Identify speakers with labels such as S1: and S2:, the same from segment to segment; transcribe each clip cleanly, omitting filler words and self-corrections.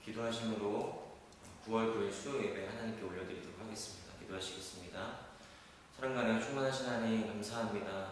S1: 기도하심으로 9월 9일 수요 예배 하나님께 올려드리도록 하겠습니다. 기도하시겠습니다. 사랑과 충만하신 하나님 감사합니다.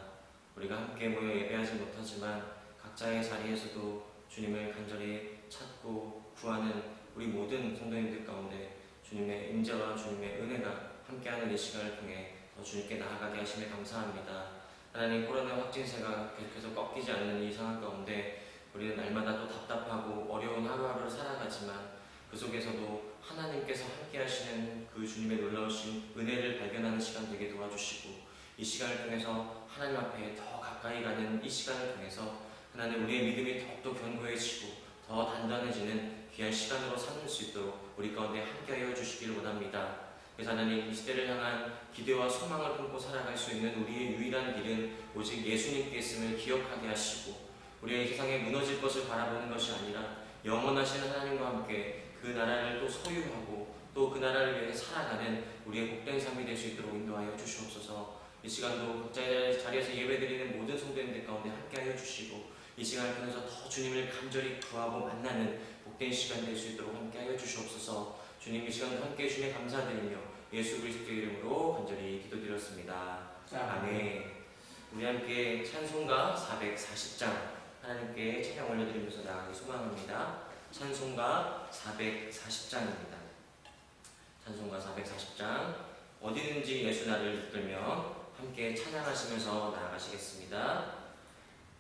S1: 우리가 함께 모여 예배하지 못하지만 각자의 자리에서도 주님을 간절히 찾고 구하는 우리 모든 성도님들 가운데 주님의 임재와 주님의 은혜가 함께하는 이 시간을 통해 더 주님께 나아가게 하심에 감사합니다. 하나님, 코로나 확진세가 계속해서 꺾이지 않는 이 상황 가운데 우리는 날마다 또 답답하고 어려운 하루하루를 살아가지만 그 속에서도 하나님께서 함께 하시는 그 주님의 놀라우신 은혜를 발견하는 시간 되게 도와주시고, 이 시간을 통해서 하나님 앞에 더 가까이 가는 이 시간을 통해서 하나님 우리의 믿음이 더욱더 견고해지고 더 단단해지는 귀한 시간으로 삼을 수 있도록 우리 가운데 함께하여 주시기를 원합니다. 그래서 하나님, 이 시대를 향한 기대와 소망을 품고 살아갈 수 있는 우리의 유일한 길은 오직 예수님께 있음을 기억하게 하시고, 우리의 세상에 무너질 것을 바라보는 것이 아니라 영원하신 하나님과 함께 그 나라를 또 소유하고 또 그 나라를 위해 살아가는 우리의 복된 삶이 될 수 있도록 인도하여 주시옵소서. 이 시간도 각자의 자리에서 예배드리는 모든 성도님들 가운데 함께하여 주시고, 이 시간을 통해서 더 주님을 간절히 구하고 만나는 복된 시간 될 수 있도록 함께하여 주시옵소서. 주님, 이 시간도 함께해 주시니 감사드리며 예수 그리스도의 이름으로 간절히 기도드렸습니다. 아멘. 우리 함께 찬송가 440장 하나님께 찬양 올려드리면서 나아가기 소망합니다. 찬송가 440장입니다. 찬송가 440장, 어디든지 예수 나를 이끌며 함께 찬양하시면서 나아가시겠습니다.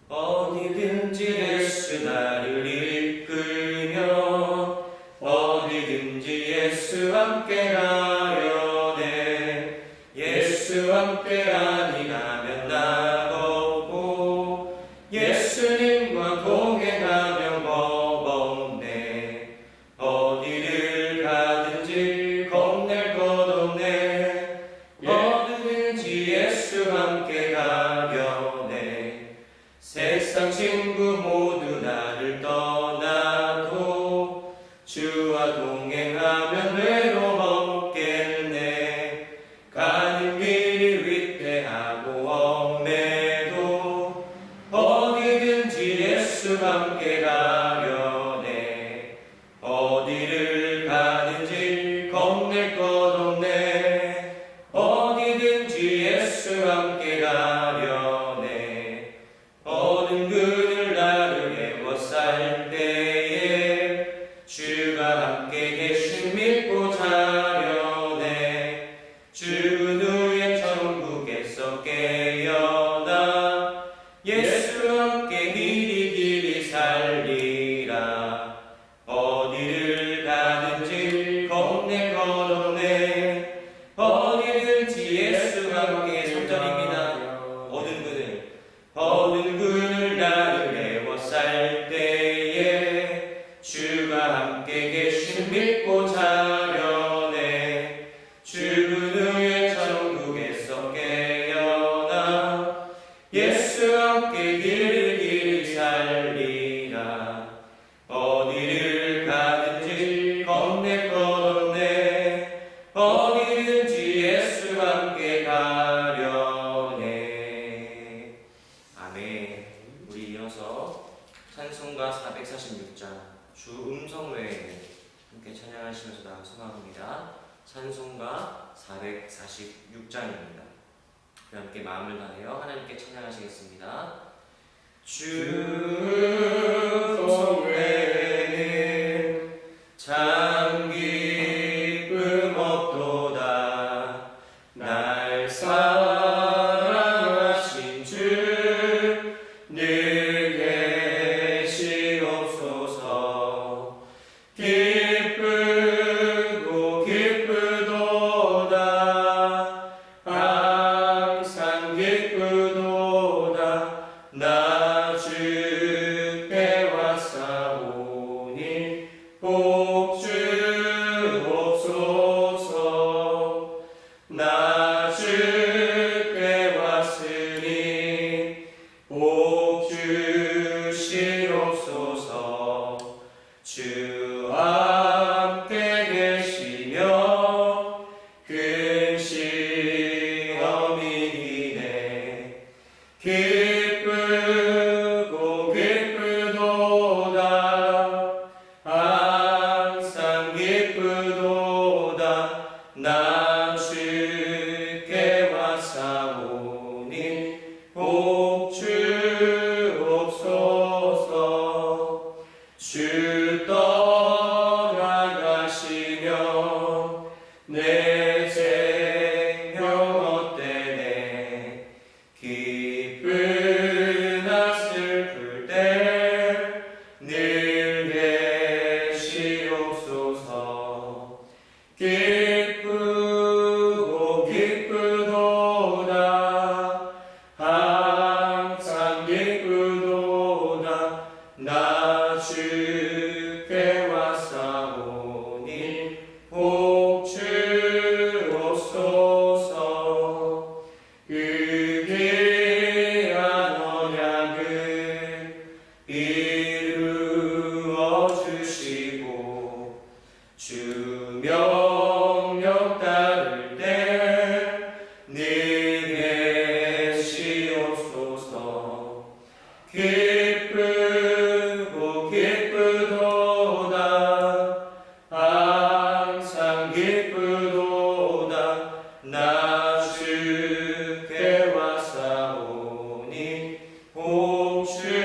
S1: 어디든지 예수 나를 이끌며 어디든지 예수 함께 가려네. 예수 함께 아니라면 나없고 예수님과 동행하면 법없네. 어디를 가든지 겁낼 것 없네. 어디든지 예수 함께 가려네. 세상 친구 모두 나를 떠나도 주와 동행하면 외로움 없겠네. 가는 길이 위태하고 험해도 어디든지 예수 함께 가려네. 어디를 가든지 겁낼 것 없네. 어디든지 예수 함께 가려네. 어두운 그늘 나를 에워쌀 때에 주가 함께 계심 믿고 자려네. 죽은 후에 천국에서 깨어나 예수 함께 길이 살리라. 어디를 가든지 겁낼 것 없네. 어디든지 예수 함께 3절입니다. 어두운 그늘 나를 에워쌀 때에 주가 함께 계심 믿고 자려네. 죽은 후에 천국에서 깨어나 예수 함께 길이 살리라. 어디를 가든지 겁낼 것 없네. 어디든지 예수 함께 가려네. 아멘. 우리 이어서 찬송가 446장 주 음성 외에는 함께 찬양하시면서 나아가 소망합니다. 찬송가 446장입니다. 우리 함께 마음을 다하여 하나님께 찬양하시겠습니다. 주 음성 외에는 참 기쁨 없도다. 날 사랑하신 주 늘 계시옵소서. 기쁘고 기쁘도다. 항상 기쁘도다. 나 주께 왔사오니 복 주옵소서. 나 주께 왔으니 복 주시옵소서. 주와 함께 계시며 근시험이네. 기쁘고 기쁘도다. 항상 떠나가시며 내 생명 헛되네. 기쁘나 슬플 때 늘 계시옵소서. 기쁘고 기쁘도다 항상 기쁘도다 나 주께 왔사오니 복 주옵소서. 그 귀한 언약을 이루어 주시고 주 명령 따를 때 늘 계시옵소서. 기쁘고 기쁘도다 항상 기쁘도다 나 주께 왔사오니 복 주옵소서.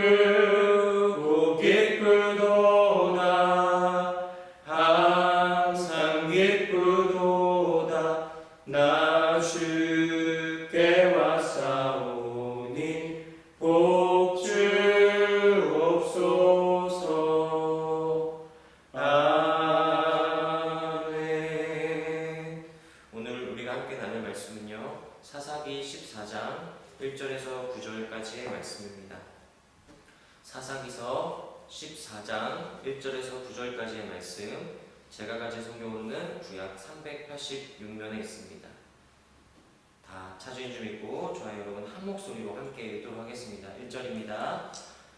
S1: 기쁘고 기쁘도다 항상 기쁘도다 나 주께 왔사오니 복 주옵소서. 아멘. 오늘 우리가 함께 나눌 말씀은요, 사사기 14장 1절에서 9절까지의 말씀입니다. 사사기서 14장 1절에서 9절까지의 말씀, 제가 가진 성경으로는 구약 386면에 있습니다. 다 찾으신 줄 믿고 저와 여러분 한 목소리로 함께 읽도록 하겠습니다. 1절입니다.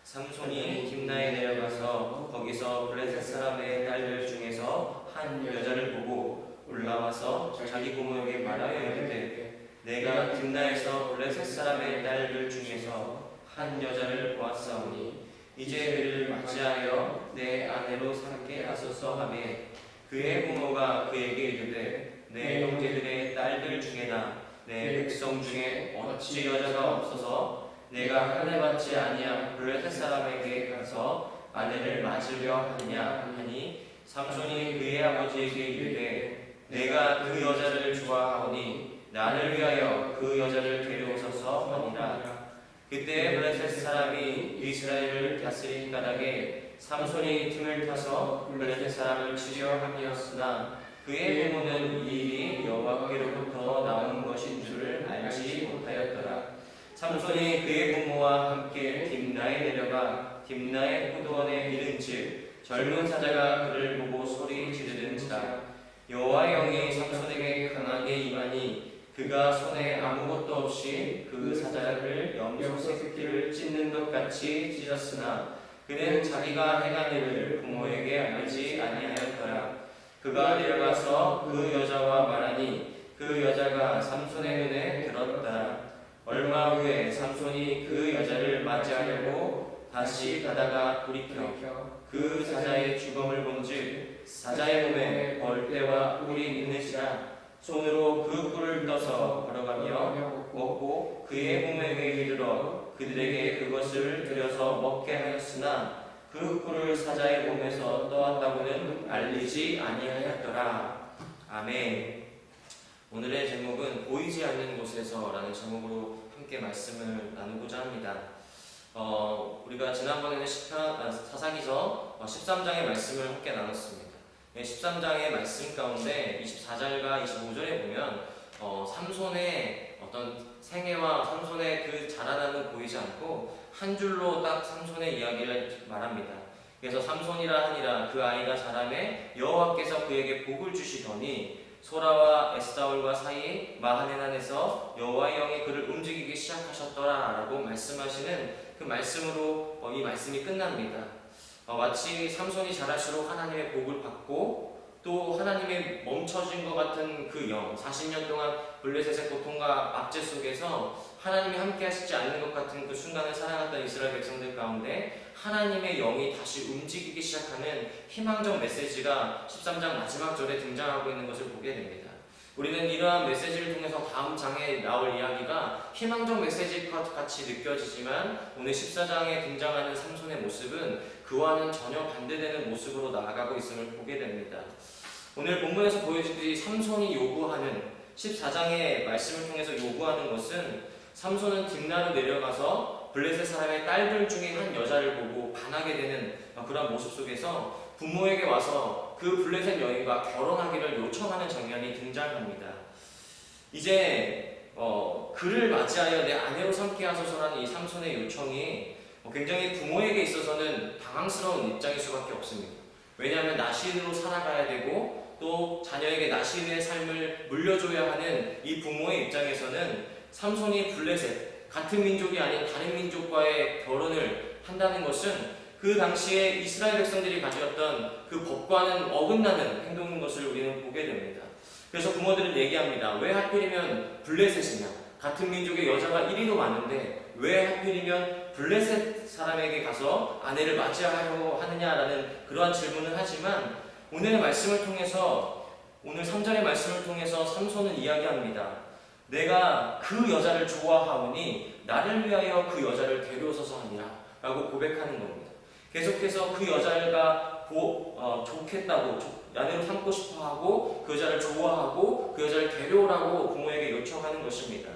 S1: 삼손이 딥나에 내려가서 거기서 블레셋 사람의 딸들 중에서 한 여자를 보고 올라와서 자기 고모에게 말하여 이르되 내가 딥나에서 블레셋 사람의 딸들 중에서 한 여자를 보았사오니 이제 그를 맞이하여 내 아내로 삼게 하소서 하며 그의 고모가 그에게 이르되 내 형제들의 딸들 중에나 내 백성 중에 어찌 여자가 없어서 내가 할례받지 아니한 블레셋 사람에게 가서 아내를 맞으려 하느냐 하니 삼손이 그의 아버지에게 이르되 내가 그 여자를 좋아하오니 나를 위하여 그 여자를 데려오소서 하니라. 그때 블레셋 사람이 이스라엘을 다스린 까닭에 삼손이 틈을 타서 블레셋 사람을 치려 함이었으나 그의 부모는 이 일이 여호와께로부터 나온 것인 줄을 알지 못하였더라. 삼손이 그의 부모와 함께 딥나에 내려가 딥나의 포도원에 이른즉 젊은 사자가 그를 보고 소리 지르는지라. 여호와의 영이 삼손에게 강하게 임하니 그가 손에 아무것도 없이 그 사자를 염소 새끼를 찢는 것 같이 찢었으나 그는 자기가 행한 일을 부모에게 알지 아니하였더라. 그가 내려가서 그 여자와 말하니 그 여자가 삼손의 눈에 들었다. 얼마 후에 삼손이 그 여자를 맞이하려고 다시 가다가 돌이켜 그 사자의 주검을 본즉 사자의 몸에 벌떼와 뿔이 있는지라. 손으로 그 뿔을 떠서 걸어가며 먹고 그의 몸에게 이르러 그들에게 그것을 들여서 먹게 하였으나 그 뿔을 사자의 몸에서 떠왔다고는 알리지 아니하였더라. 아멘. 오늘의 제목은 보이지 않는 곳에서 라는 제목으로 함께 말씀을 나누고자 합니다. 우리가 지난번에는 사사기서 13장의 말씀을 함께 나눴습니다. 13장의 말씀 가운데 24절과 25절에 보면 삼손의 어떤 생애와 삼손의 그 자라나는 보이지 않고 한 줄로 딱 삼손의 이야기를 말합니다. 그래서 삼손이라 하니라 그 아이가 자라매 여호와께서 그에게 복을 주시더니 소라와 에스다올과 사이 마하네난에서 여호와의 영이 그를 움직이기 시작하셨더라 라고 말씀하시는 그 말씀으로 이 말씀이 끝납니다. 마치 삼손이 자랄수록 하나님의 복을 받고 또 하나님의 멈춰진 것 같은 그 영, 40년 동안 블레셋의 고통과 압제 속에서 하나님이 함께 하시지 않는 것 같은 그 순간을 살아갔던 이스라엘 백성들 가운데 하나님의 영이 다시 움직이기 시작하는 희망적 메시지가 13장 마지막 절에 등장하고 있는 것을 보게 됩니다. 우리는 이러한 메시지를 통해서 다음 장에 나올 이야기가 희망적 메시지 같이 느껴지지만 오늘 14장에 등장하는 삼손의 모습은 그와는 전혀 반대되는 모습으로 나아가고 있음을 보게 됩니다. 오늘 본문에서 보여주듯이 삼손이 요구하는 14장의 말씀을 통해서 요구하는 것은 삼손은 딥나로 내려가서 블레셋 사람의 딸들 중에 한 여자를 보고 반하게 되는 그런 모습 속에서 부모에게 와서 그 블레셋 여인과 결혼하기를 요청하는 장면이 등장합니다. 이제 그를 맞이하여 내 아내로 삼게 하소서라는 이 삼손의 요청이 굉장히 부모에게 있어서는 당황스러운 입장일 수밖에 없습니다. 왜냐하면 나시인으로 살아가야 되고 또 자녀에게 나시인의 삶을 물려줘야 하는 이 부모의 입장에서는 삼손이 블레셋, 같은 민족이 아닌 다른 민족과의 결혼을 한다는 것은 그 당시에 이스라엘 백성들이 가졌던 그 법과는 어긋나는 행동인 것을 우리는 보게 됩니다. 그래서 부모들은 얘기합니다. 왜 하필이면 블레셋이냐? 같은 민족의 여자가 이리도 많은데 왜 하필이면 블레셋 사람에게 가서 아내를 맞이하려고 하느냐라는 그러한 질문을 하지만 오늘의 말씀을 통해서 오늘 3절의 말씀을 통해서 삼손은 이야기합니다. 내가 그 여자를 좋아하오니 나를 위하여 그 여자를 데려오소서 하니라 라고 고백하는 겁니다. 계속해서 그 여자가 좋겠다고 아내로 삼고 싶어하고 그 여자를 좋아하고 그 여자를 데려오라고 부모에게 요청하는 것입니다.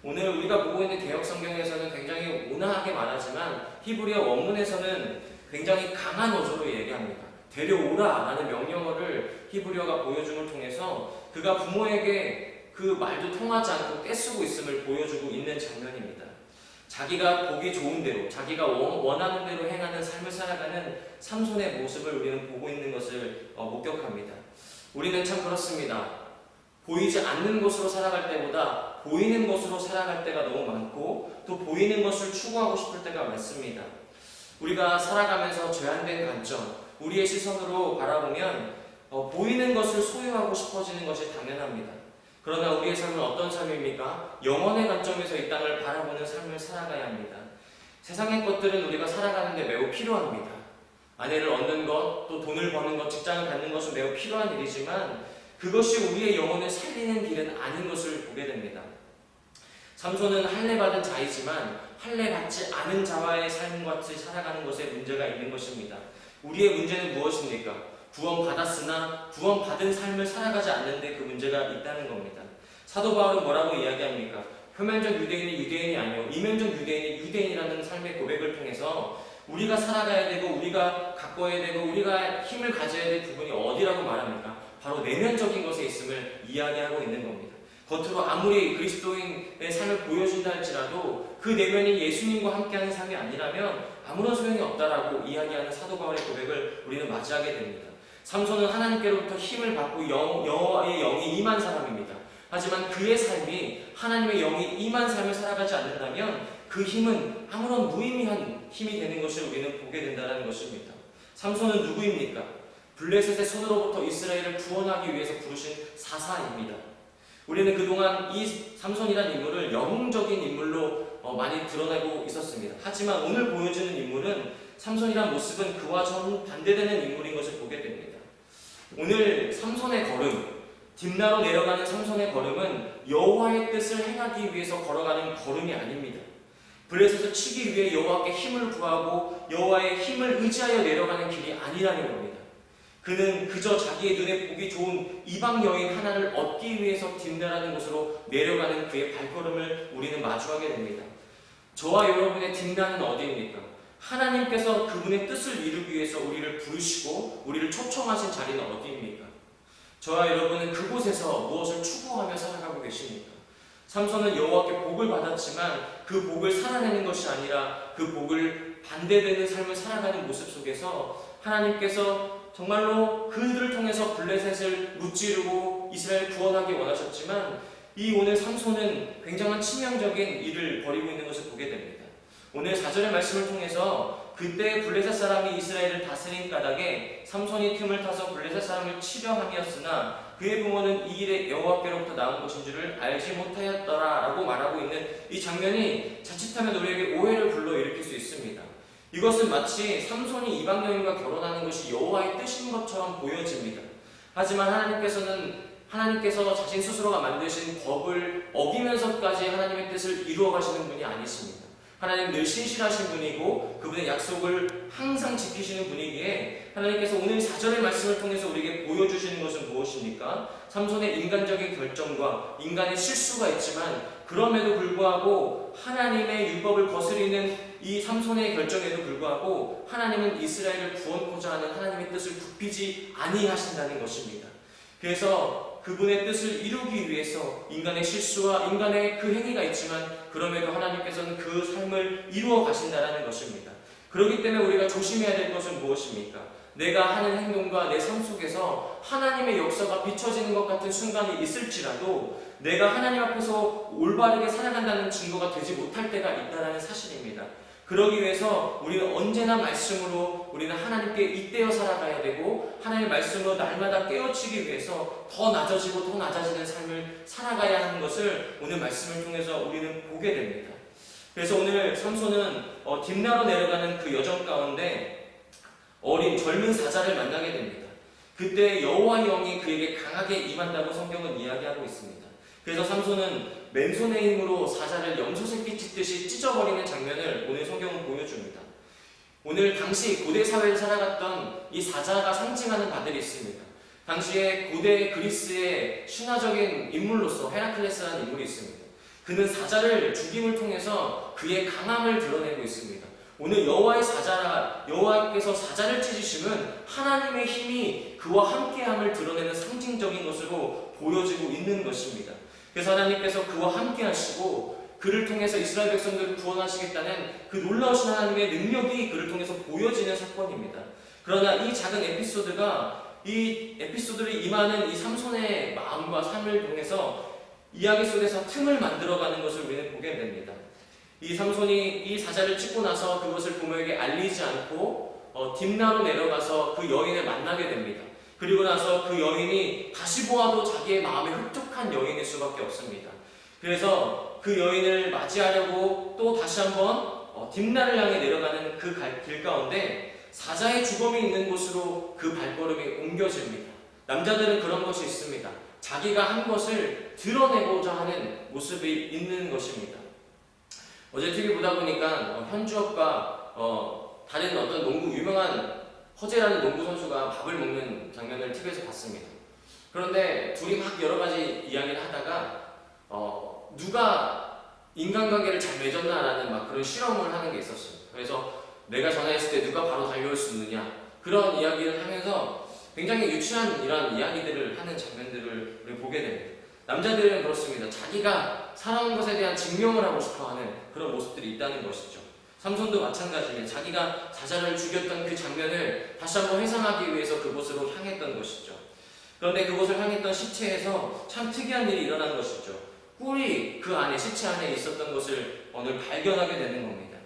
S1: 오늘 우리가 보고 있는 개역성경에서는 굉장히 온화하게 말하지만 히브리어 원문에서는 굉장히 강한 어조로 얘기합니다. 데려오라 라는 명령어를 히브리어가 보여줌을 통해서 그가 부모에게 그 말도 통하지 않고 떼쓰고 있음을 보여주고 있는 장면입니다. 자기가 보기 좋은 대로, 자기가 원하는 대로 행하는 삶을 살아가는 삼손의 모습을 우리는 보고 있는 것을 목격합니다. 우리는 참 그렇습니다. 보이지 않는 것으로 살아갈 때보다 보이는 것으로 살아갈 때가 너무 많고 또 보이는 것을 추구하고 싶을 때가 많습니다. 우리가 살아가면서 제한된 관점, 우리의 시선으로 바라보면 보이는 것을 소유하고 싶어지는 것이 당연합니다. 그러나 우리의 삶은 어떤 삶입니까? 영원의 관점에서 이 땅을 바라보는 삶을 살아가야 합니다. 세상의 것들은 우리가 살아가는데 매우 필요합니다. 아내를 얻는 것, 또 돈을 버는 것, 직장을 갖는 것은 매우 필요한 일이지만 그것이 우리의 영혼을 살리는 길은 아닌 것을 보게 됩니다. 삼손은 할례받은 자이지만 할례받지 않은 자와의 삶같이 살아가는 것에 문제가 있는 것입니다. 우리의 문제는 무엇입니까? 구원받았으나 구원받은 삶을 살아가지 않는데 그 문제가 있다는 겁니다. 사도 바울은 뭐라고 이야기합니까? 표면적 유대인이 유대인이 아니요 이면적 유대인이 유대인이라는 삶의 고백을 통해서 우리가 살아가야 되고 우리가 가꿔야 되고 우리가 힘을 가져야 될 부분이 어디라고 말합니까? 바로 내면적인 것에 있음을 이야기하고 있는 겁니다. 겉으로 아무리 그리스도인의 삶을 보여준다 할지라도 그 내면이 예수님과 함께하는 삶이 아니라면 아무런 소용이 없다라고 이야기하는 사도 바울의 고백을 우리는 맞이하게 됩니다. 삼손은 하나님께로부터 힘을 받고 여호와의 영이 임한 사람입니다. 하지만 그의 삶이 하나님의 영이 임한 삶을 살아가지 않는다면 그 힘은 아무런 무의미한 힘이 되는 것을 우리는 보게 된다는 것입니다. 삼손은 누구입니까? 블레셋의 손으로부터 이스라엘을 구원하기 위해서 부르신 사사입니다. 우리는 그동안 이 삼손이라는 인물을 영웅적인 인물로 많이 드러내고 있었습니다. 하지만 오늘 보여주는 인물은 삼손이란 모습은 그와 정반대되는 인물인 것을 보게 됩니다. 오늘 삼손의 걸음, 딥나로 내려가는 삼손의 걸음은 여호와의 뜻을 행하기 위해서 걸어가는 걸음이 아닙니다. 블레셋을 치기 위해 여호와께 힘을 구하고 여호와의 힘을 의지하여 내려가는 길이 아니라는 겁니다. 그는 그저 자기의 눈에 보기 좋은 이방 여인 하나를 얻기 위해서 딥나라는 곳으로 내려가는 그의 발걸음을 우리는 마주하게 됩니다. 저와 여러분의 딥나는 어디입니까? 하나님께서 그분의 뜻을 이루기 위해서 우리를 부르시고 우리를 초청하신 자리는 어디입니까? 저와 여러분은 그곳에서 무엇을 추구하며 살아가고 계십니까? 삼손은 여호와께 복을 받았지만 그 복을 살아내는 것이 아니라 그 복을 반대되는 삶을 살아가는 모습 속에서 하나님께서 정말로 그들을 통해서 블레셋을 무찌르고 이스라엘 구원하기 원하셨지만 이 오늘 삼손은 굉장한 치명적인 일을 벌이고 있는 것을 보게 됩니다. 오늘 4절의 말씀을 통해서 그때 블레셋 사람이 이스라엘을 다스린 까닭에 삼손이 틈을 타서 블레셋 사람을 치려 함이었으나 그의 부모는 이 일에 여호와께로부터 나온 것인 줄을 알지 못하였더라 라고 말하고 있는 이 장면이 자칫하면 우리에게 오해를 불러일으킬 수 있습니다. 이것은 마치 삼손이 이방 여인과 결혼하는 것이 여호와의 뜻인 것처럼 보여집니다. 하지만 하나님께서는 하나님께서 자신 스스로가 만드신 법을 어기면서까지 하나님의 뜻을 이루어 가시는 분이 아니십니다. 하나님 늘 신실하신 분이고 그분의 약속을 항상 지키시는 분이기에 하나님께서 오늘 4절의 말씀을 통해서 우리에게 보여주시는 것은 무엇입니까? 삼손의 인간적인 결정과 인간의 실수가 있지만 그럼에도 불구하고 하나님의 율법을 거스리는 이 삼손의 결정에도 불구하고 하나님은 이스라엘을 구원코자 하는 하나님의 뜻을 굽히지 아니하신다는 것입니다. 그래서 그분의 뜻을 이루기 위해서 인간의 실수와 인간의 그 행위가 있지만 그럼에도 하나님께서는 그 삶을 이루어 가신다는 것입니다. 그렇기 때문에 우리가 조심해야 될 것은 무엇입니까? 내가 하는 행동과 내 삶 속에서 하나님의 역사가 비춰지는 것 같은 순간이 있을지라도 내가 하나님 앞에서 올바르게 살아간다는 증거가 되지 못할 때가 있다는 사실입니다. 그러기 위해서 우리는 언제나 말씀으로 우리는 하나님께 잇대어 살아가야 되고 하나님의 말씀으로 날마다 깨우치기 위해서 더 낮아지고 더 낮아지는 삶을 살아가야 하는 것을 오늘 말씀을 통해서 우리는 보게 됩니다. 그래서 오늘 삼손은 딥나로 내려가는 그 여정 가운데 어린 젊은 사자를 만나게 됩니다. 그때 여호와의 영이 그에게 강하게 임한다고 성경은 이야기하고 있습니다. 그래서 삼손은 맨손의 힘으로 사자를 염소새끼 찢듯이 찢어버리는 장면을 오늘 성경은 보여줍니다. 오늘 당시 고대 사회를 살아갔던 이 사자가 상징하는 바들이 있습니다. 당시에 고대 그리스의 신화적인 인물로서 헤라클레스라는 인물이 있습니다. 그는 사자를 죽임을 통해서 그의 강함을 드러내고 있습니다. 오늘 여호와께서 사자를 찢으심은 하나님의 힘이 그와 함께함을 드러내는 상징적인 것으로 보여지고 있는 것입니다. 그래서 하나님께서 그와 함께 하시고 그를 통해서 이스라엘 백성들을 구원하시겠다는 그 놀라우신 하나님의 능력이 그를 통해서 보여지는 사건입니다. 그러나 이 작은 에피소드를 임하는 이 삼손의 마음과 삶을 통해서 이야기 속에서 틈을 만들어가는 것을 우리는 보게 됩니다. 이 삼손이 이 사자를 찢고 나서 그것을 부모에게 알리지 않고 딥나로 내려가서 그 여인을 만나게 됩니다. 그리고 나서 그 여인이 다시 보아도 자기의 마음에 흡족한 여인일 수밖에 없습니다. 그래서 그 여인을 맞이하려고 또 다시 한번 딥나를 향해 내려가는 그 길 가운데 사자의 주검이 있는 곳으로 그 발걸음이 옮겨집니다. 남자들은 그런 것이 있습니다. 자기가 한 것을 드러내고자 하는 모습이 있는 것입니다. 어제 TV 보다 보니까 현주엽과 다른 어떤 농구 유명한 허재라는 농구 선수가 밥을 먹는 장면을 TV에서 봤습니다. 그런데 둘이 막 여러 가지 이야기를 하다가 누가 인간관계를 잘 맺었나라는 막 그런 실험을 하는 게 있었어요. 그래서 내가 전화했을 때 누가 바로 달려올 수 있느냐 그런 이야기를 하면서 굉장히 유치한 이런 이야기들을 하는 장면들을 우리 보게 됩니다. 남자들은 그렇습니다. 자기가 살아온 것에 대한 증명을 하고 싶어하는 그런 모습들이 있다는 것이죠. 삼손도 마찬가지입니다. 자기가 사자를 죽였던 그 장면을 다시 한번 회상하기 위해서 그곳으로 향했던 것이죠. 그런데 그곳을 향했던 시체에서 참 특이한 일이 일어난 것이죠. 꿀이 그 안에 시체 안에 있었던 것을 오늘 발견하게 되는 겁니다.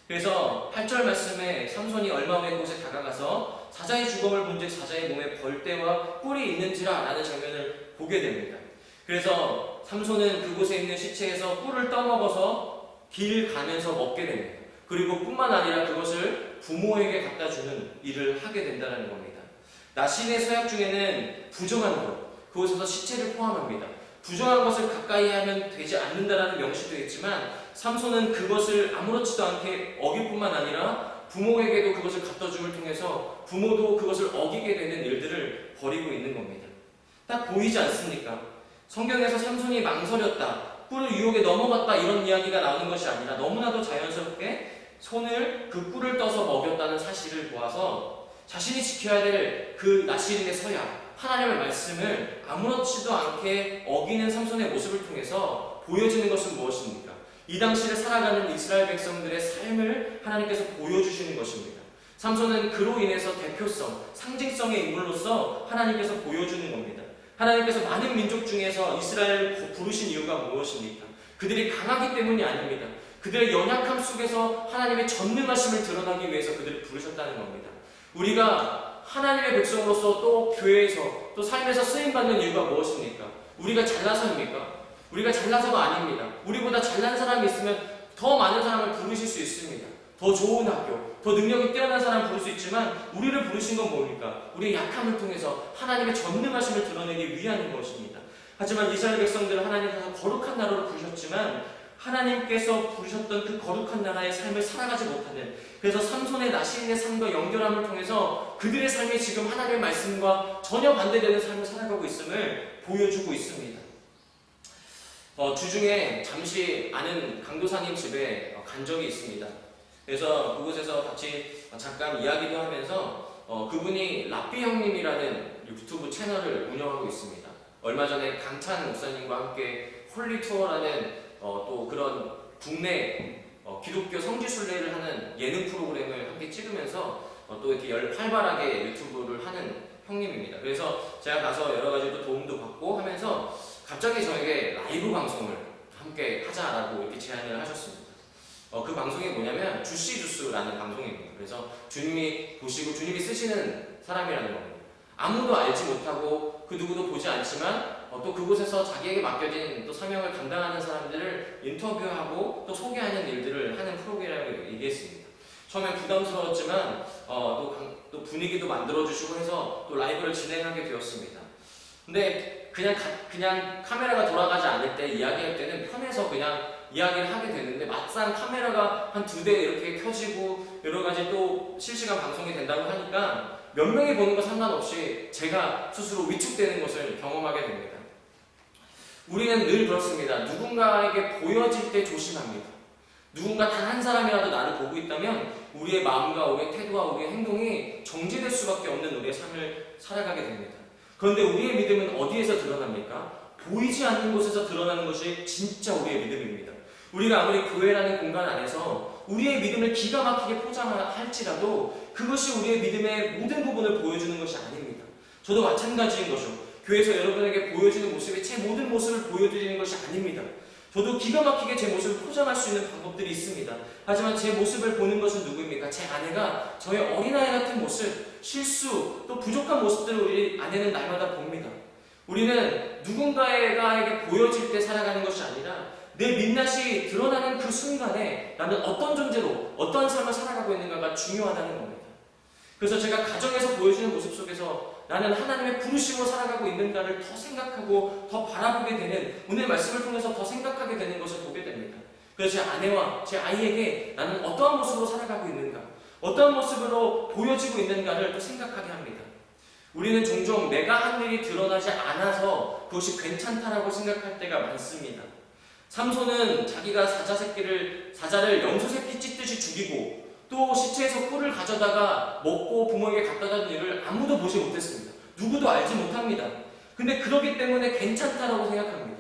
S1: 그래서 8절 말씀에 삼손이 얼마 후에 그곳에 다가가서 사자의 주검을 본즉 사자의 몸에 벌떼와 꿀이 있는지라 라는 장면을 보게 됩니다. 그래서 삼손은 그곳에 있는 시체에서 꿀을 떠먹어서 길 가면서 먹게 됩니다. 그리고 뿐만 아니라 그것을 부모에게 갖다 주는 일을 하게 된다는 겁니다. 나신의 서약 중에는 부정한 것, 그곳에서 시체를 포함합니다. 부정한 것을 가까이 하면 되지 않는다라는 명시도 있지만 삼손은 그것을 아무렇지도 않게 어길 뿐만 아니라 부모에게도 그것을 갖다 줌을 통해서 부모도 그것을 어기게 되는 일들을 벌이고 있는 겁니다. 딱 보이지 않습니까? 성경에서 삼손이 망설였다, 꿀을 유혹에 넘어갔다 이런 이야기가 나오는 것이 아니라 너무나도 자연스럽게 손을 그 꿀을 떠서 먹였다는 사실을 보아서 자신이 지켜야 될 그 나시린의 서약, 하나님의 말씀을 아무렇지도 않게 어기는 삼손의 모습을 통해서 보여지는 것은 무엇입니까? 이 당시를 살아가는 이스라엘 백성들의 삶을 하나님께서 보여주시는 것입니다. 삼손은 그로 인해서 대표성, 상징성의 인물로서 하나님께서 보여주는 겁니다. 하나님께서 많은 민족 중에서 이스라엘을 부르신 이유가 무엇입니까? 그들이 강하기 때문이 아닙니다. 그들의 연약함 속에서 하나님의 전능하심을 드러나기 위해서 그들을 부르셨다는 겁니다. 우리가 하나님의 백성으로서 또 교회에서 또 삶에서 쓰임받는 이유가 무엇입니까? 우리가 잘나서입니까? 우리가 잘나서가 아닙니다. 우리보다 잘난 사람이 있으면 더 많은 사람을 부르실 수 있습니다. 더 좋은 학교, 더 능력이 뛰어난 사람 부를 수 있지만 우리를 부르신 건 뭡니까? 우리의 약함을 통해서 하나님의 전능하심을 드러내기 위한 것입니다. 하지만 이스라엘 백성들은 하나님께서 거룩한 나라로 부르셨지만 하나님께서 부르셨던 그 거룩한 나라의 삶을 살아가지 못하는, 그래서 삼손의 나시인의 삶과 연결함을 통해서 그들의 삶이 지금 하나님의 말씀과 전혀 반대되는 삶을 살아가고 있음을 보여주고 있습니다. 주중에 잠시 아는 강도사님 집에 간 적이 있습니다. 그래서 그곳에서 같이 잠깐 이야기도 하면서 그분이 라삐 형님이라는 유튜브 채널을 운영하고 있습니다. 얼마 전에 강찬 목사님과 함께 홀리 투어라는 또 그런 국내 기독교 성지순례를 하는 예능 프로그램을 함께 찍으면서 또 이렇게 활발하게 유튜브를 하는 형님입니다. 그래서 제가 가서 여러 가지 또 도움도 받고 하면서 갑자기 저에게 라이브 방송을 함께 하자라고 이렇게 제안을 하셨습니다. 그 방송이 뭐냐면 주시주스라는 방송입니다. 그래서 주님이 보시고 주님이 쓰시는 사람이라는 겁니다. 아무도 알지 못하고 그 누구도 보지 않지만 또 그곳에서 자기에게 맡겨진 또 사명을 감당하는 사람들을 인터뷰하고 또 소개하는 일들을 하는 프로그램이라고 얘기했습니다. 처음엔 부담스러웠지만 또 분위기도 만들어주시고 해서 또 라이브를 진행하게 되었습니다. 근데 그냥 카메라가 돌아가지 않을 때 이야기할 때는 편해서 그냥 이야기를 하게 되는데 막상 카메라가 한 2대 이렇게 켜지고 여러 가지 또 실시간 방송이 된다고 하니까 몇 명이 보는 거 상관없이 제가 스스로 위축되는 것을 경험하게 됩니다. 우리는 늘 그렇습니다. 누군가에게 보여질 때 조심합니다. 누군가 단 한 사람이라도 나를 보고 있다면 우리의 마음과 우리의 태도와 우리의 행동이 정지될 수밖에 없는 우리의 삶을 살아가게 됩니다. 그런데 우리의 믿음은 어디에서 드러납니까? 보이지 않는 곳에서 드러나는 것이 진짜 우리의 믿음입니다. 우리가 아무리 교회라는 공간 안에서 우리의 믿음을 기가 막히게 포장할지라도 그것이 우리의 믿음의 모든 부분을 보여주는 것이 아닙니다. 저도 마찬가지인 것이죠. 교회에서 여러분에게 보여지는 모습이 제 모든 모습을 보여드리는 것이 아닙니다. 저도 기가 막히게 제 모습을 포장할 수 있는 방법들이 있습니다. 하지만 제 모습을 보는 것은 누구입니까? 제 아내가 저의 어린아이 같은 모습, 실수, 또 부족한 모습들을 우리 아내는 날마다 봅니다. 우리는 누군가에게 보여질 때 살아가는 것이 아니라 내 민낯이 드러나는 그 순간에 나는 어떤 존재로 어떠한 삶을 살아가고 있는가가 중요하다는 겁니다. 그래서 제가 가정에서 보여주는 모습 속에서 나는 하나님의 부르심으로 살아가고 있는가를 더 생각하고 더 바라보게 되는, 오늘 말씀을 통해서 더 생각하게 되는 것을 보게 됩니다. 그래서 제 아내와 제 아이에게 나는 어떠한 모습으로 살아가고 있는가, 어떠한 모습으로 보여지고 있는가를 또 생각하게 합니다. 우리는 종종 내가 한 일이 드러나지 않아서 그것이 괜찮다라고 생각할 때가 많습니다. 삼손은 자기가 사자를 염소새끼 찢듯이 죽이고 또 시체에서 꿀을 가져다가 먹고 부모에게 갖다 준 일을 아무도 보지 못했습니다. 누구도 알지 못합니다. 근데 그러기 때문에 괜찮다라고 생각합니다.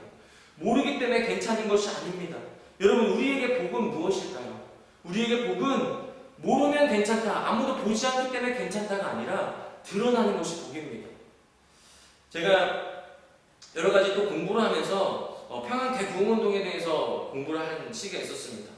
S1: 모르기 때문에 괜찮은 것이 아닙니다. 여러분, 우리에게 복은 무엇일까요? 우리에게 복은 모르면 괜찮다, 아무도 보지 않기 때문에 괜찮다가 아니라 드러나는 것이 복입니다. 제가 여러 가지 또 공부를 하면서 평양 대구흥운동에 대해서 공부를 한 시기가 있었습니다.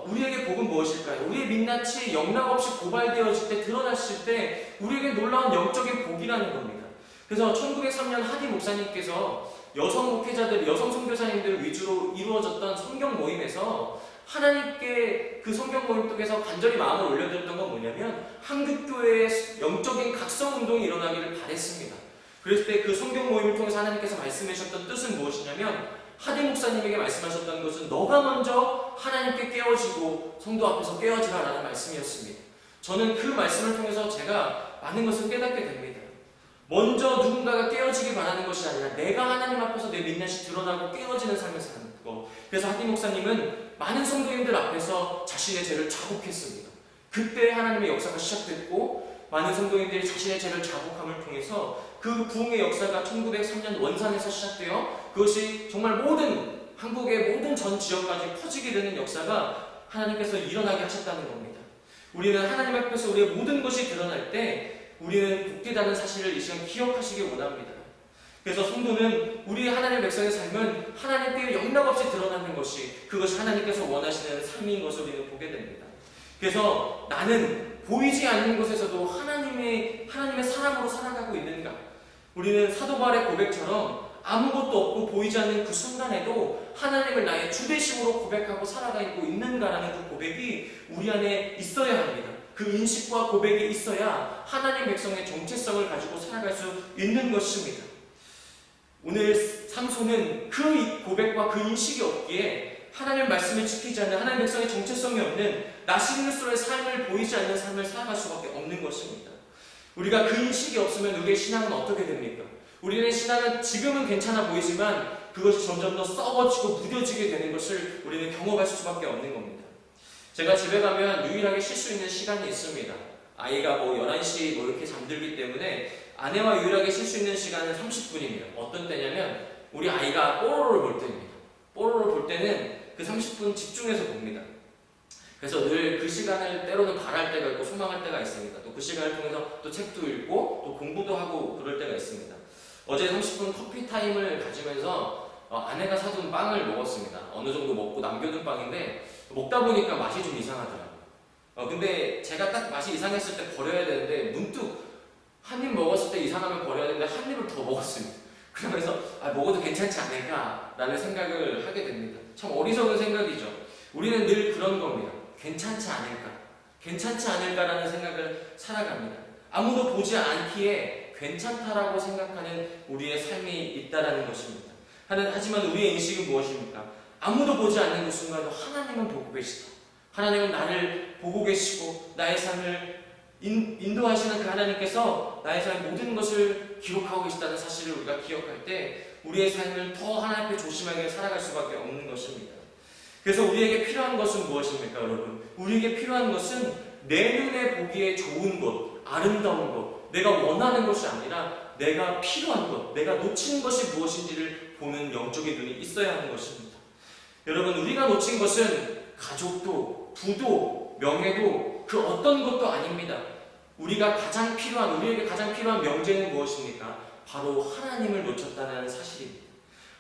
S1: 우리에게 복은 무엇일까요? 우리의 민낯이 영락없이 고발되어질 때, 드러났을 때 우리에게 놀라운 영적인 복이라는 겁니다. 그래서 1903년 하디 목사님께서 여성 목회자들, 여성 선교사님들 위주로 이루어졌던 성경 모임에서 하나님께 그 성경 모임 속에서 간절히 마음을 올려드렸던 건 뭐냐면 한국교회의 영적인 각성운동이 일어나기를 바랬습니다. 그랬을 때 그 성경 모임을 통해서 하나님께서 말씀해 주셨던 뜻은 무엇이냐면 하디 목사님에게 말씀하셨던 것은 너가 먼저 하나님께 깨어지고 성도 앞에서 깨어지라 라는 말씀이었습니다. 저는 그 말씀을 통해서 제가 많은 것을 깨닫게 됩니다. 먼저 누군가가 깨어지기 바라는 것이 아니라 내가 하나님 앞에서 내 민낯이 드러나고 깨어지는 삶을 사는 것. 그래서 하디 목사님은 많은 성도님들 앞에서 자신의 죄를 자복했습니다. 그때 하나님의 역사가 시작됐고 많은 성도님들이 자신의 죄를 자복함을 통해서 그 부흥의 역사가 1903년 원산에서 시작되어 그것이 정말 한국의 모든 전 지역까지 퍼지게 되는 역사가 하나님께서 일어나게 하셨다는 겁니다. 우리는 하나님 앞에서 우리의 모든 것이 드러날 때 우리는 복되다는 사실을 이 시간 기억하시기 원합니다. 그래서 성도는 우리 하나님의 백성의 삶은 하나님께 영락없이 드러나는 것이, 그것이 하나님께서 원하시는 삶인 것을 우리는 보게 됩니다. 그래서 나는 보이지 않는 곳에서도 하나님의 사람으로 살아가고 있는가? 우리는 사도 바울의 고백처럼
S2: 아무것도 없고 보이지 않는 그 순간에도 하나님을 나의 주대심으로 고백하고 살아가고 있는가라는 그 고백이 우리 안에 있어야 합니다. 그 인식과 고백이 있어야 하나님 백성의 정체성을 가지고 살아갈 수 있는 것입니다. 오늘 삼손은 그 고백과 그 인식이 없기에 하나님 말씀을 지키지 않는 하나님 백성의 정체성이 없는 나시린으로서의 삶을 보이지 않는 삶을 살아갈 수밖에 없는 것입니다. 우리가 그 인식이 없으면 우리의 신앙은 어떻게 됩니까? 우리의 신앙은 지금은 괜찮아 보이지만 그것이 점점 더 썩어지고 무뎌지게 되는 것을 우리는 경험할 수밖에 없는 겁니다. 제가 집에 가면 유일하게 쉴 수 있는 시간이 있습니다. 아이가 11시 이렇게 잠들기 때문에 아내와 유일하게 쉴 수 있는 시간은 30분입니다. 어떤 때냐면 우리 아이가 뽀로로를 볼 때입니다. 뽀로로를 볼 때는 그 30분 집중해서 봅니다. 그래서 늘 그 시간을 때로는 바랄 때가 있고 소망할 때가 있습니다. 또 그 시간을 통해서 또 책도 읽고 또 공부도 하고 그럴 때가 있습니다. 어제 30분 커피 타임을 가지면서 아내가 사둔 빵을 먹었습니다. 어느 정도 먹고 남겨둔 빵인데 먹다 보니까 맛이 좀 이상하더라고요. 근데 제가 딱 맛이 이상했을 때 버려야 되는데 문득 한 입 먹었을 때 이상하면 버려야 되는데 한 입을 더 먹었습니다. 그러면서 먹어도 괜찮지 않을까라는 생각을 하게 됩니다. 참 어리석은 생각이죠. 우리는 늘 그런 겁니다. 괜찮지 않을까? 괜찮지 않을까라는 생각을 살아갑니다. 아무도 보지 않기에 괜찮다라고 생각하는 우리의 삶이 있다라는 것입니다. 하지만 우리의 인식은 무엇입니까? 아무도 보지 않는 그 순간도 하나님은 보고 계시다. 하나님은 나를 보고 계시고 나의 삶을 인도하시는 그 하나님께서 나의 삶의 모든 것을 기록하고 계시다는 사실을 우리가 기억할 때 우리의 삶을 더 하나님 앞에 조심하게 살아갈 수밖에 없는 것입니다. 그래서 우리에게 필요한 것은 무엇입니까, 여러분? 우리에게 필요한 것은 내 눈에 보기에 좋은 것, 아름다운 것, 내가 원하는 것이 아니라 내가 필요한 것, 내가 놓친 것이 무엇인지를 보는 영적인 눈이 있어야 하는 것입니다. 여러분, 우리가 놓친 것은 가족도, 부도, 명예도 그 어떤 것도 아닙니다. 우리에게 가장 필요한 명제는 무엇입니까? 바로 하나님을 놓쳤다는 사실입니다.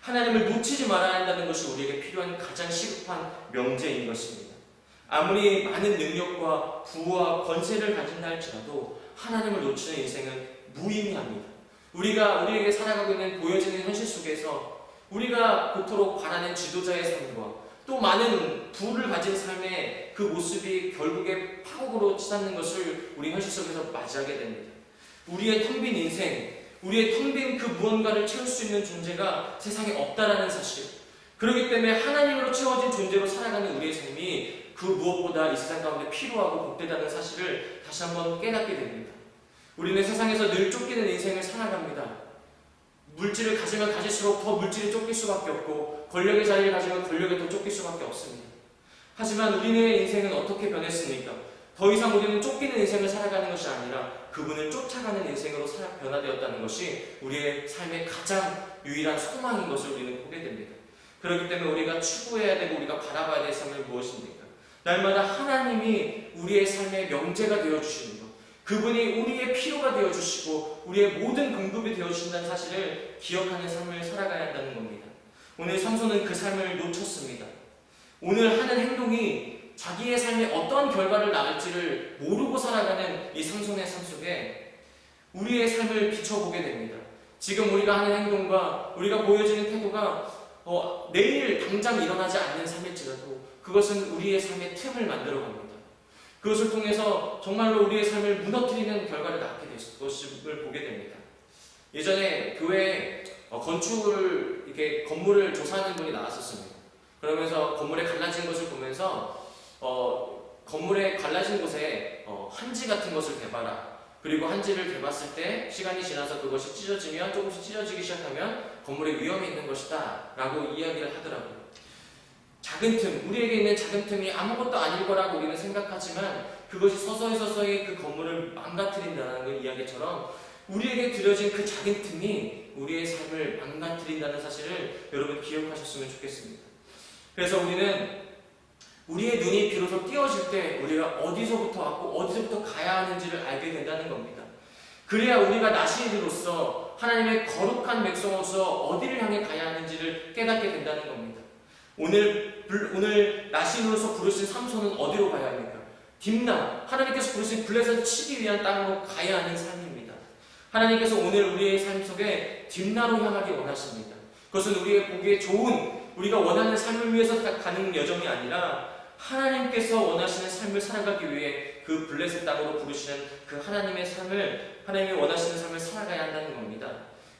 S2: 하나님을 놓치지 말아야 한다는 것이 우리에게 필요한 가장 시급한 명제인 것입니다. 아무리 많은 능력과 부와 권세를 가진다 할지라도 하나님을 놓치는 인생은 무의미합니다. 우리에게 살아가고 있는 보여지는 현실 속에서 우리가 그토록 바라는 지도자의 삶과 또 많은 부를 가진 삶의 그 모습이 결국에 파국으로 치닫는 것을 우리 현실 속에서 맞이하게 됩니다. 우리의 텅 빈 인생, 우리의 텅 빈 그 무언가를 채울 수 있는 존재가 세상에 없다라는 사실, 그렇기 때문에 하나님으로 채워진 존재로 살아가는 우리의 삶이 그 무엇보다 이 세상 가운데 필요하고 복되다는 사실을 다시 한번 깨닫게 됩니다. 우리는 세상에서 늘 쫓기는 인생을 살아갑니다. 물질을 가지면 가질수록 더 물질이 쫓길 수밖에 없고 권력의 자리를 가지면 권력에 더 쫓길 수밖에 없습니다. 하지만 우리의 인생은 어떻게 변했습니까? 더 이상 우리는 쫓기는 인생을 살아가는 것이 아니라 그분을 쫓아가는 인생으로 변화되었다는 것이 우리의 삶의 가장 유일한 소망인 것을 우리는 보게 됩니다. 그렇기 때문에 우리가 추구해야 되고 우리가 바라봐야 될 삶은 무엇입니까? 날마다 하나님이 우리의 삶의 명제가 되어주시는 것, 그분이 우리의 필요가 되어주시고 우리의 모든 공급이 되어주신다는 사실을 기억하는 삶을 살아가야 한다는 겁니다. 오늘 삼손은 그 삶을 놓쳤습니다. 오늘 하는 행동이 자기의 삶에 어떠한 결과를 낳을지를 모르고 살아가는 이 삼손의 삶 속에 우리의 삶을 비춰보게 됩니다. 지금 우리가 하는 행동과 우리가 보여지는 태도가 내일 당장 일어나지 않는 삶일지라도 그것은 우리의 삶의 틈을 만들어갑니다. 그것을 통해서 정말로 우리의 삶을 무너뜨리는 결과를 낳게 될 것을 보게 됩니다. 예전에 교회에 건축을 이렇게 건물을 조사하는 분이 나왔었습니다. 그러면서 건물에 갈라진 것을 보면서 건물에 갈라진 곳에 한지 같은 것을 대봐라. 그리고 한지를 대봤을 때 시간이 지나서 그것이 찢어지면 조금씩 찢어지기 시작하면 건물에 위험이 있는 것이다 라고 이야기를 하더라고요. 작은 틈, 우리에게 있는 작은 틈이 아무것도 아닐 거라고 우리는 생각하지만 그것이 서서히 그 건물을 망가뜨린다는 그 이야기처럼 우리에게 들여진 그 작은 틈이 우리의 삶을 망가뜨린다는 사실을 여러분 기억하셨으면 좋겠습니다. 그래서 우리는 우리의 눈이 비로소 띄어질 때 우리가 어디서부터 왔고 어디서부터 가야 하는지를 알게 된다는 겁니다. 그래야 우리가 나시인으로서 하나님의 거룩한 백성으로서 어디를 향해 가야 하는지를 깨닫게 된다는 겁니다. 오늘 나시인으로서 부르신 삼손은 어디로 가야 합니까? 딥나, 하나님께서 부르신 블레셋을 치기 위한 땅으로 가야 하는 삶입니다. 하나님께서 오늘 우리의 삶 속에 뒷나로 향하기 원하십니다. 그것은 우리의 보기에 좋은, 우리가 원하는 삶을 위해서 가는 여정이 아니라 하나님께서 원하시는 삶을 살아가기 위해 그 블레셋 땅으로 부르시는 그 하나님의 삶을, 하나님이 원하시는 삶을 살아가야 한다는 겁니다.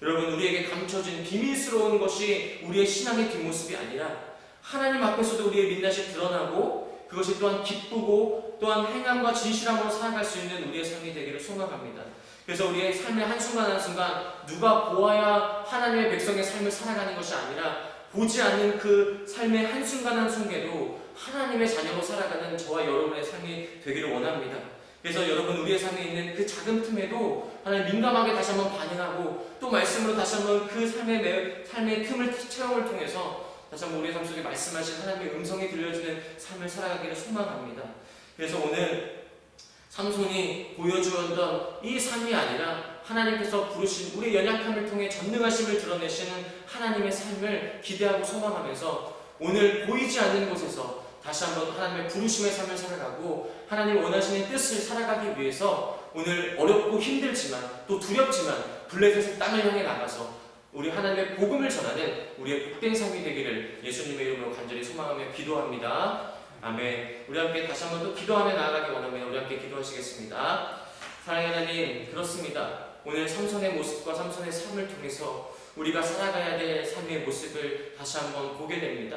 S2: 여러분, 우리에게 감춰진 비밀스러운 것이 우리의 신앙의 뒷모습이 아니라 하나님 앞에서도 우리의 민낯이 드러나고 그것이 또한 기쁘고 또한 행함과 진실함으로 살아갈 수 있는 우리의 삶이 되기를 소망합니다. 그래서 우리의 삶의 한순간 한순간 누가 보아야 하나님의 백성의 삶을 살아가는 것이 아니라 보지 않는 그 삶의 한순간 한순간에도 하나님의 자녀로 살아가는 저와 여러분의 삶이 되기를 원합니다. 그래서 여러분, 우리의 삶에 있는 그 작은 틈에도 하나님 민감하게 다시 한번 반응하고 또 말씀으로 다시 한번 그 삶의 틈을 체험을 통해서 다시 한번 우리의 삶 속에 말씀하신 하나님의 음성이 들려주는 삶을 살아가기를 소망합니다. 그래서 오늘 삼손이 보여주었던 이 삶이 아니라 하나님께서 부르신 우리의 연약함을 통해 전능하심을 드러내시는 하나님의 삶을 기대하고 소망하면서 오늘 보이지 않는 곳에서 다시 한번 하나님의 부르심의 삶을 살아가고 하나님 원하시는 뜻을 살아가기 위해서 오늘 어렵고 힘들지만 또 두렵지만 블레셋의 땅을 향해 나가서 우리 하나님의 복음을 전하는 우리의 복된 삶이 되기를 예수님의 이름으로 간절히 소망하며 기도합니다. 아멘. 우리 함께 다시 한번 또 기도하며 나아가기 원하면 우리 함께 기도하시겠습니다. 사랑하는 하나님, 그렇습니다. 오늘 삼손의 모습과 삼손의 삶을 통해서 우리가 살아가야 될 삶의 모습을 다시 한번 보게 됩니다.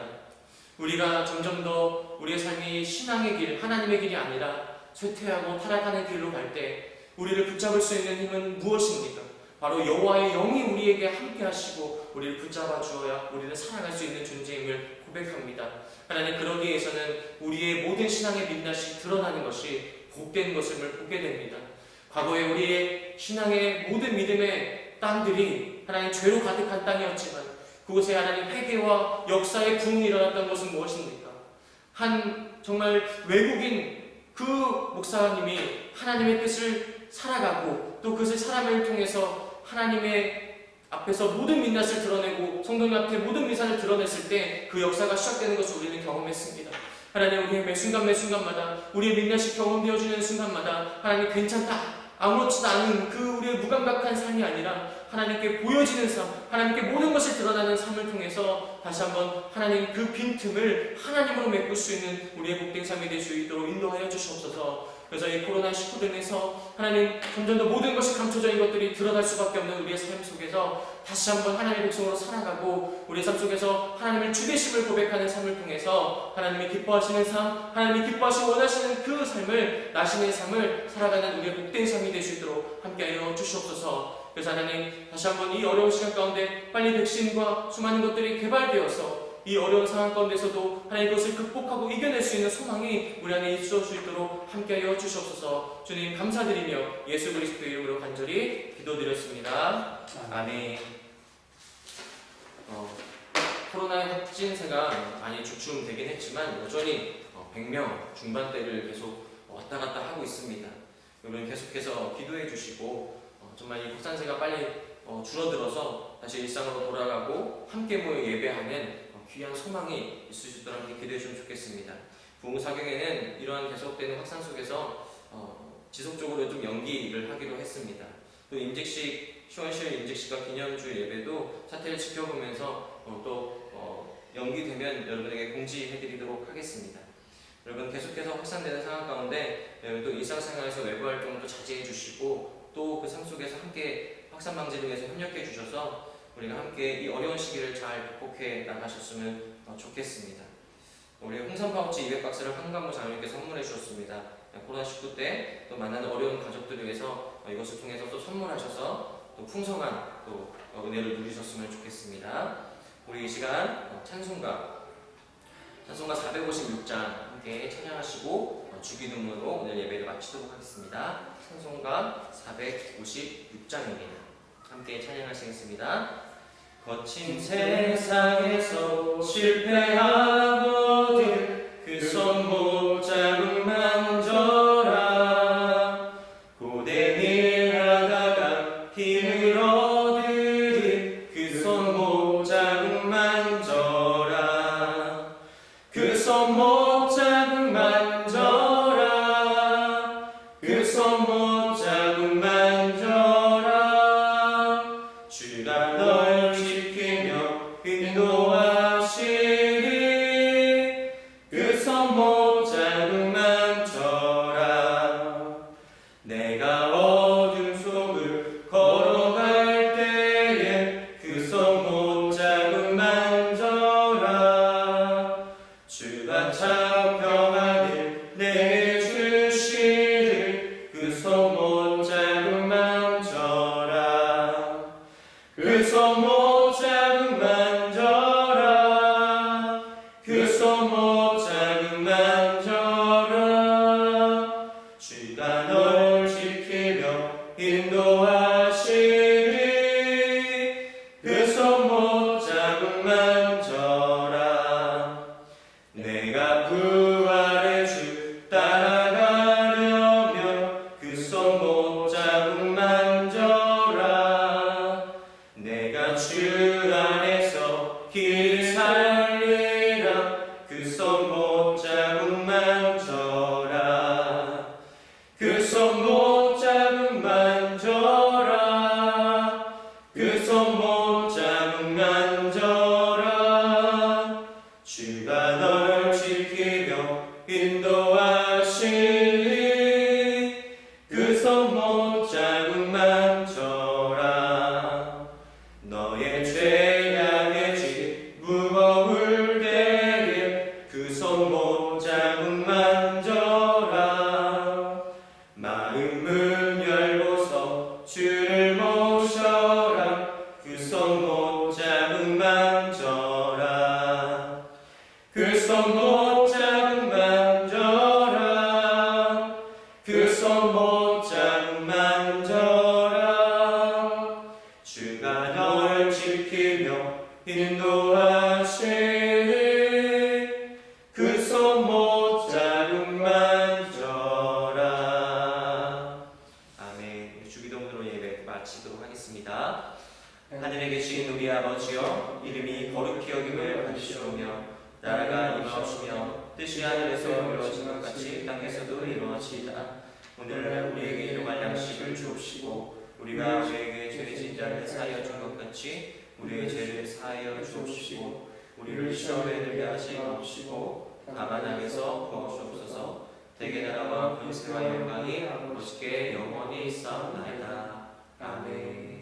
S2: 우리가 점점 더 우리의 삶이 신앙의 길, 하나님의 길이 아니라 쇠퇴하고 타락하는 길로 갈 때 우리를 붙잡을 수 있는 힘은 무엇입니까? 바로 여호와의 영이 우리에게 함께 하시고 우리를 붙잡아 주어야 우리는 살아갈 수 있는 존재임을 고백합니다. 하나님, 그러기 위해서는 우리의 모든 신앙의 민낯이 드러나는 것이 복된 것임을 보게 됩니다. 과거에 우리의 신앙의 모든 믿음의 땅들이 하나님 죄로 가득한 땅이었지만 그곳에 하나님 회개와 역사의 부흥이 일어났던 것은 무엇입니까? 한 정말 외국인 그 목사님이 하나님의 뜻을 살아가고 또 그것을 사람을 통해서 하나님의 앞에서 모든 민낯을 드러내고 성도님 앞에 모든 미산을 드러냈을 때 그 역사가 시작되는 것을 우리는 경험했습니다. 하나님, 우리의 매 순간 매 순간마다 우리의 민낯이 경험되어지는 순간마다 하나님 괜찮다, 아무렇지도 않은 그 우리의 무감각한 삶이 아니라 하나님께 보여지는 삶, 하나님께 모든 것이 드러나는 삶을 통해서 다시 한번 하나님 그 빈틈을 하나님으로 메꿀 수 있는 우리의 복된 삶이 될 수 있도록 인도하여 주시옵소서. 그래서 이 코로나19로 인해서 하나님 점점 더 모든 것이 감춰져 있는 것들이 드러날 수밖에 없는 우리의 삶 속에서 다시 한번 하나님의 백성으로 살아가고 우리의 삶 속에서 하나님을 주되심을 고백하는 삶을 통해서 하나님이 기뻐하시는 삶, 하나님이 기뻐하시고 원하시는 그 삶을, 나신의 삶을 살아가는 우리의 복된 삶이 될 수 있도록 함께하여 주시옵소서. 그래서 하나님, 다시 한번 이 어려운 시간 가운데 빨리 백신과 수많은 것들이 개발되어서 이 어려운 상황 가운데서도 하나님 그것을 극복하고 이겨낼 수 있는 소망이 우리 안에 있을 수 있도록 함께하여 주시옵소서. 주님 감사드리며 예수 그리스도의 이름으로 간절히 기도드렸습니다. 아멘. 코로나의 확진세가 많이 주춤되긴 했지만 여전히 100명 중반대를 계속 왔다 갔다 하고 있습니다. 여러분 계속해서 기도해 주시고 정말 이 확산세가 빨리 줄어들어서 다시 일상으로 돌아가고 함께 모여 예배하는 귀한 소망이 있을 수 있도록 함께 기도해 주시면 좋겠습니다. 부흥사경에는 이러한 계속되는 확산 속에서 지속적으로 좀 연기를 하기도 했습니다. 또 임직식, 시원시원 임직식과 기념주 예배도 사태를 지켜보면서 또 연기되면 여러분에게 공지해드리도록 하겠습니다. 여러분 계속해서 확산되는 상황 가운데 또 일상생활에서 외부 활동도 자제해 주시고 또 그 삶 속에서 함께 확산 방지를 위해서 협력해 주셔서 우리가 함께 이 어려운 시기를 잘 극복해 나가셨으면 좋겠습니다. 우리 홍삼 파우치 200박스를 한간모 장로님께서 선물해 주셨습니다. 코로나19 때 또 만나는 어려운 가족들을 위해서 이것을 통해서 또 선물하셔서 또 풍성한 또 은혜를 누리셨으면 좋겠습니다. 우리 이 시간 찬송가 456장 함께 찬양하시고 주기도문으로 오늘 예배를 마치도록 하겠습니다. 찬송가 456장입니다. 함께 찬양하시겠습니다. 거친 세상에서 실패하거든 그 손 못 잡은 만져라. 고된 일 하다가 힘을 얻으리 그 손 못 잡은 만져라. 그 손 못 잡은 만져라. 그 손 못 잡은 만져라. 그 손 못자국 만져라. 그 손 못자국 만져라. 주가 널 지키며 인도하시니 그 손 못자국 만져라. 너의 죄악의 짐 무거울 때에 그 손 못자국 만져라. 마음은 열고서 주를 모셔라. 그 손 못자국 만져라. 그 손 못자국 만져라. 그 손 못자국 만져라. 주가 널 지키며 인도하시니 그 손 못자국 만져라. 아멘. 주기도문으로 예배 마치도록 하겠습니다. 하늘에 계신 우리 아버지여, 이름이 거룩히 여김을 받으시오며 나라가 임하옵시며 뜻이 하늘에서 이루어진 것 같이 땅에서도 이루어지이다. 오늘 우리에게 일용할 양식을 주옵시고 우리가 우리에게 죄 진 자를 사하여 준 것 같이 우리의 죄를 사하여 주옵시고 우리를 시험에 들게 하지 마옵시고 다만 악에서 구하옵소서. 대개 나라와 권세와 영광이 아버지께 영원히 있사옵나이다. 아멘.